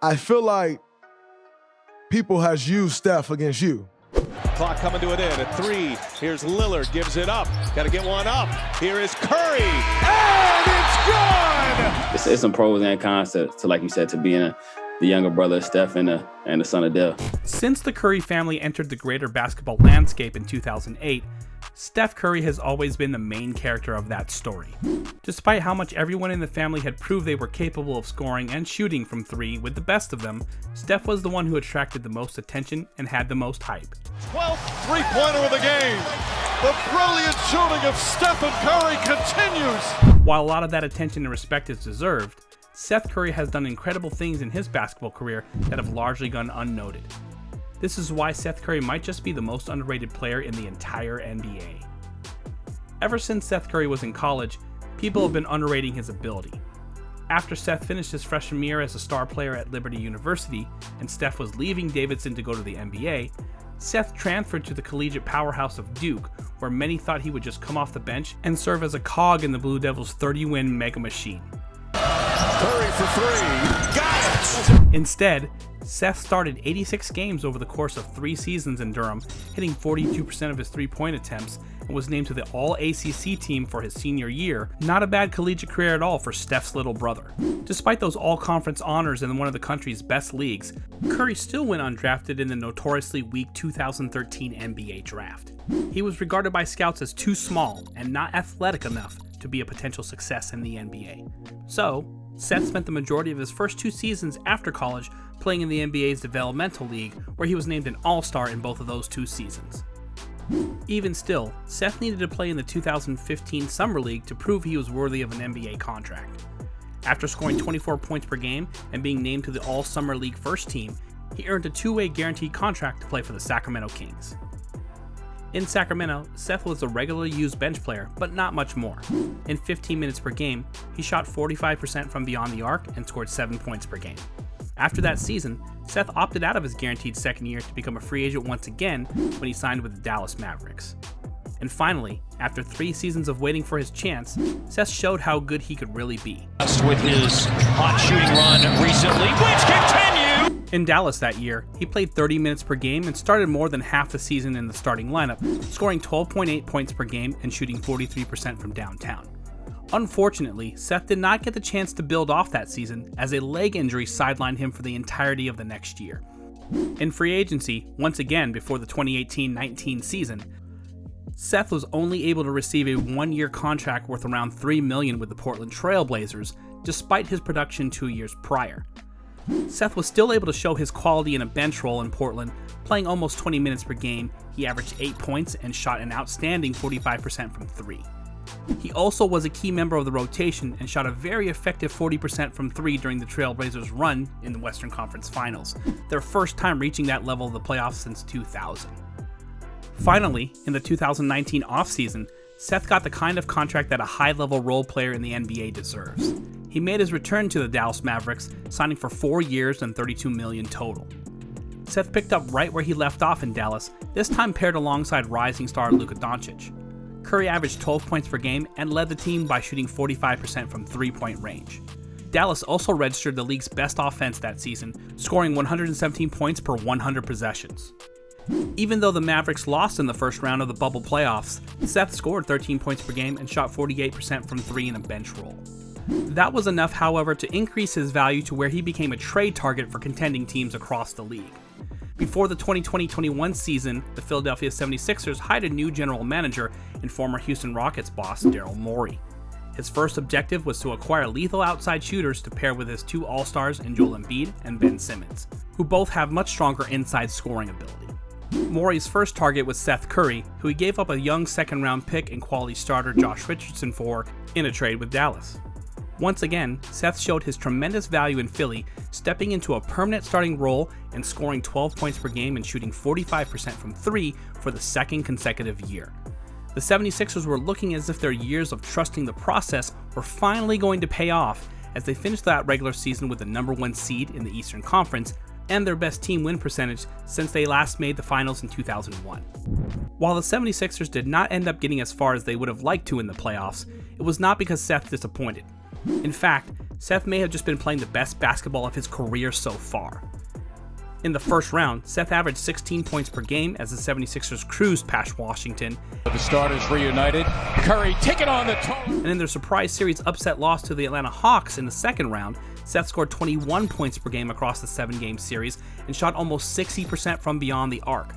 I feel like people has used Steph against you. Clock coming to an end at 3. Here's Lillard, gives it up. Got to get one up. Here is Curry, and it's good! It's some pros and cons to, like you said, to being the younger brother of Steph and the son of Duel. Since the Curry family entered the greater basketball landscape in 2008, Steph Curry has always been the main character of that story. Despite how much everyone in the family had proved they were capable of scoring and shooting from 3 with the best of them, Steph was the one who attracted the most attention and had the most hype. 12th three-pointer of the game. The brilliant shooting of Stephen Curry continues. While a lot of that attention and respect is deserved, Seth Curry has done incredible things in his basketball career that have largely gone unnoted. This is why Seth Curry might just be the most underrated player in the entire NBA. Ever since Seth Curry was in college, people have been underrating his ability. After Seth finished his freshman year as a star player at Liberty University, and Steph was leaving Davidson to go to the NBA, Seth transferred to the collegiate powerhouse of Duke, where many thought he would just come off the bench and serve as a cog in the Blue Devils' 30-win mega machine. Curry for 3. Got it! Instead, Seth started 86 games over the course of 3 seasons in Durham, hitting 42% of his three-point attempts, and was named to the All-ACC team for his senior year. Not a bad collegiate career at all for Steph's little brother. Despite those all-conference honors in one of the country's best leagues, Curry still went undrafted in the notoriously weak 2013 NBA draft. He was regarded by scouts as too small and not athletic enough to be a potential success in the NBA. So, Seth spent the majority of his first 2 seasons after college playing in the NBA's developmental league, where he was named an All-Star in both of those 2 seasons. Even still, Seth needed to play in the 2015 Summer League to prove he was worthy of an NBA contract. After scoring 24 points per game and being named to the All-Summer League first team, he earned a 2-way guaranteed contract to play for the Sacramento Kings. In Sacramento, Seth was a regularly used bench player, but not much more. In 15 minutes per game, he shot 45% from beyond the arc and scored 7 points per game. After that season, Seth opted out of his guaranteed second year to become a free agent once again when he signed with the Dallas Mavericks. And finally, after 3 seasons of waiting for his chance, Seth showed how good he could really be. With his hot shooting run recently, which continues! In Dallas that year, he played 30 minutes per game and started more than half the season in the starting lineup, scoring 12.8 points per game and shooting 43% from downtown. Unfortunately, Seth did not get the chance to build off that season, as a leg injury sidelined him for the entirety of the next year. In free agency, once again before the 2018-19 season, Seth was only able to receive a 1-year contract worth around $3 million with the Portland Trail Blazers, despite his production 2 years prior. Seth was still able to show his quality in a bench role in Portland, playing almost 20 minutes per game. He averaged 8 points and shot an outstanding 45% from 3. He also was a key member of the rotation and shot a very effective 40% from 3 during the Trailblazers' run in the Western Conference Finals, their first time reaching that level of the playoffs since 2000. Finally, in the 2019 offseason, Seth got the kind of contract that a high-level role player in the NBA deserves. He made his return to the Dallas Mavericks, signing for 4 years and $32 million total. Seth picked up right where he left off in Dallas, this time paired alongside rising star Luka Doncic. Curry averaged 12 points per game and led the team by shooting 45% from three-point range. Dallas also registered the league's best offense that season, scoring 117 points per 100 possessions. Even though the Mavericks lost in the first round of the bubble playoffs, Seth scored 13 points per game and shot 48% from 3 in a bench role. That was enough, however, to increase his value to where he became a trade target for contending teams across the league. Before the 2020-21 season, the Philadelphia 76ers hired a new general manager and former Houston Rockets boss Daryl Morey. His first objective was to acquire lethal outside shooters to pair with his 2 All-Stars in Joel Embiid and Ben Simmons, who both have much stronger inside scoring ability. Morey's first target was Seth Curry, who he gave up a young second-round pick and quality starter Josh Richardson for in a trade with Dallas. Once again, Seth showed his tremendous value in Philly, stepping into a permanent starting role and scoring 12 points per game and shooting 45% from 3 for the second consecutive year. The 76ers were looking as if their years of trusting the process were finally going to pay off as they finished that regular season with the number 1 seed in the Eastern Conference and their best team win percentage since they last made the finals in 2001. While the 76ers did not end up getting as far as they would have liked to in the playoffs, it was not because Seth disappointed. In fact, Seth may have just been playing the best basketball of his career so far. In the first round, Seth averaged 16 points per game as the 76ers cruised past Washington. The starters reunited. Curry taking on the toe. And in their surprise series upset loss to the Atlanta Hawks in the second round, Seth scored 21 points per game across the 7-game series and shot almost 60% from beyond the arc.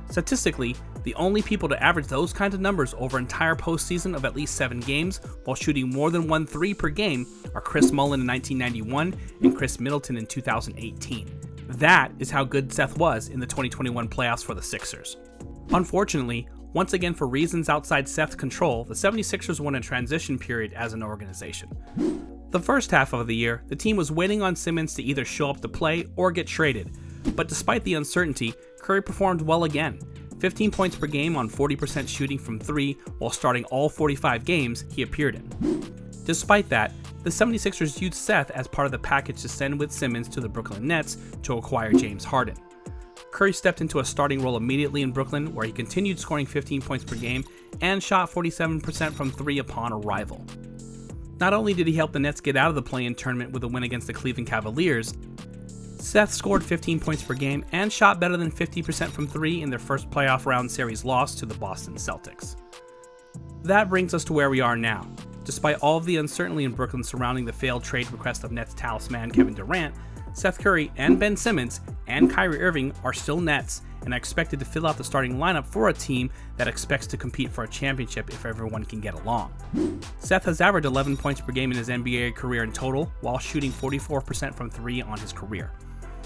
Statistically, the only people to average those kinds of numbers over an entire postseason of at least 7 games while shooting more than 1 3 per game are Chris Mullin in 1991 and Chris Middleton in 2018. That is how good Seth was in the 2021 playoffs for the Sixers. Unfortunately, once again for reasons outside Seth's control, the 76ers won a transition period as an organization. The first half of the year, the team was waiting on Simmons to either show up to play or get traded, but despite the uncertainty, Curry performed well again. 15 points per game on 40% shooting from 3 while starting all 45 games he appeared in. Despite that, the 76ers used Seth as part of the package to send with Simmons to the Brooklyn Nets to acquire James Harden. Curry stepped into a starting role immediately in Brooklyn, where he continued scoring 15 points per game and shot 47% from 3 upon arrival. Not only did he help the Nets get out of the play-in tournament with a win against the Cleveland Cavaliers, Seth scored 15 points per game and shot better than 50% from 3 in their first playoff round series loss to the Boston Celtics. That brings us to where we are now. Despite all of the uncertainty in Brooklyn surrounding the failed trade request of Nets talisman Kevin Durant, Seth Curry and Ben Simmons and Kyrie Irving are still Nets and are expected to fill out the starting lineup for a team that expects to compete for a championship if everyone can get along. Seth has averaged 11 points per game in his NBA career in total, while shooting 44% from 3 on his career.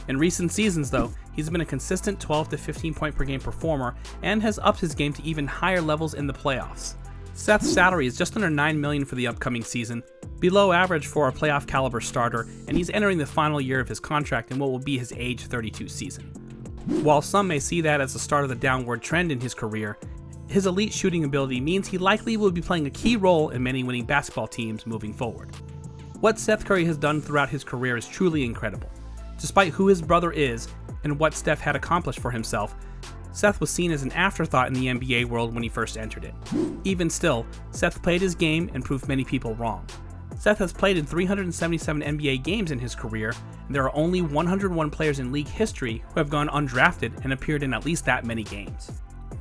In recent seasons, though, he's been a consistent 12 to 15 point per game performer and has upped his game to even higher levels in the playoffs. Seth's salary is just under $9 million for the upcoming season, below average for a playoff caliber starter, and he's entering the final year of his contract in what will be his age 32 season. While some may see that as the start of the downward trend in his career, his elite shooting ability means he likely will be playing a key role in many winning basketball teams moving forward. What Seth Curry has done throughout his career is truly incredible. Despite who his brother is and what Steph had accomplished for himself, Seth was seen as an afterthought in the NBA world when he first entered it. Even still, Seth played his game and proved many people wrong. Seth has played in 377 NBA games in his career, and there are only 101 players in league history who have gone undrafted and appeared in at least that many games.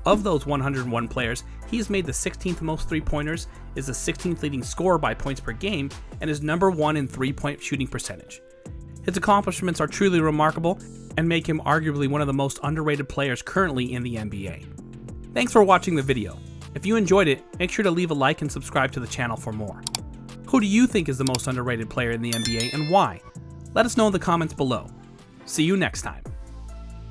Of those 101 players, he has made the 16th most three-pointers, is the 16th leading scorer by points per game, and is number 1 in three-point shooting percentage. His accomplishments are truly remarkable and make him arguably one of the most underrated players currently in the NBA. Thanks for watching the video. If you enjoyed it, make sure to leave a like and subscribe to the channel for more. Who do you think is the most underrated player in the NBA and why? Let us know in the comments below. See you next time.